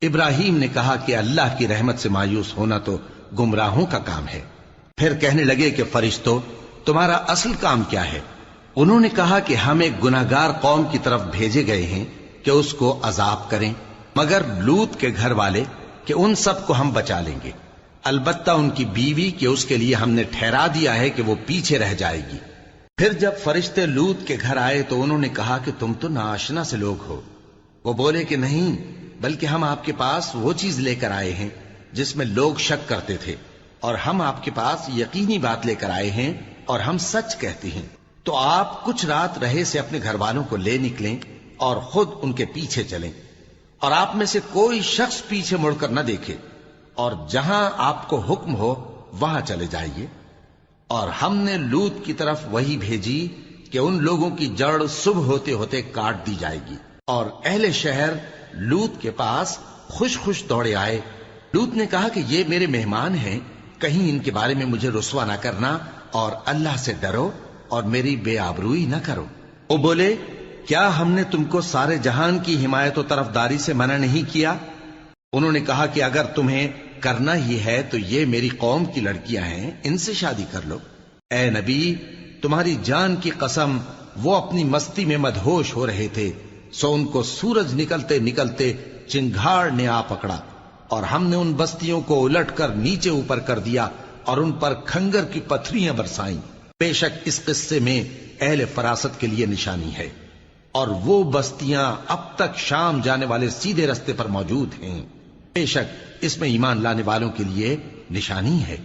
ابراہیم نے کہا کہ اللہ کی رحمت سے مایوس ہونا تو گمراہوں کا کام ہے۔ پھر کہنے لگے کہ فرشتوں، تمہارا اصل کام کیا ہے؟ انہوں نے کہا کہ ہم ایک گناہگار قوم کی طرف بھیجے گئے ہیں کہ اس کو عذاب کریں، مگر لوط کے گھر والے کہ ان سب کو ہم بچا لیں گے، البتہ ان کی بیوی کہ اس کے لیے ہم نے ٹھہرا دیا ہے کہ وہ پیچھے رہ جائے گی۔ پھر جب فرشتے لوط کے گھر آئے تو انہوں نے کہا کہ تم تو ناآشنا سے لوگ ہو۔ وہ بولے کہ نہیں، بلکہ ہم آپ کے پاس وہ چیز لے کر آئے ہیں جس میں لوگ شک کرتے تھے، اور ہم آپ کے پاس یقینی بات لے کر آئے ہیں اور ہم سچ کہتے ہیں۔ تو آپ کچھ رات رہے سے اپنے گھر والوں کو لے نکلیں اور خود ان کے پیچھے چلیں، اور آپ میں سے کوئی شخص پیچھے مڑ کر نہ دیکھے، اور جہاں آپ کو حکم ہو وہاں چلے جائیے۔ اور ہم نے لوط کی طرف وہی بھیجی کہ ان لوگوں کی جڑ صبح ہوتے ہوتے کاٹ دی جائے گی۔ اور اہل شہر لوط کے پاس خوش خوش دوڑے آئے۔ لوط نے کہا کہ یہ میرے مہمان ہیں، کہیں ان کے بارے میں مجھے رسوا نہ کرنا، اور اللہ سے ڈرو اور میری بے آبروئی نہ کرو۔ وہ بولے، کیا ہم نے تم کو سارے جہان کی حمایت و طرفداری سے منع نہیں کیا؟ انہوں نے کہا کہ اگر تمہیں کرنا ہی ہے تو یہ میری قوم کی لڑکیاں ہیں، ان سے شادی کر لو۔ اے نبی، تمہاری جان کی قسم، وہ اپنی مستی میں مدہوش ہو رہے تھے، سو ان کو سورج نکلتے نکلتے چنگھاڑ نے آ پکڑا، اور ہم نے ان بستیوں کو الٹ کر نیچے اوپر کر دیا اور ان پر کھنگر کی پتھریاں برسائیں۔ بے شک اس قصے میں اہل فراست کے لیے نشانی ہے، اور وہ بستیاں اب تک شام جانے والے سیدھے رستے پر موجود ہیں۔ بے شک اس میں ایمان لانے والوں کے لیے نشانی ہے۔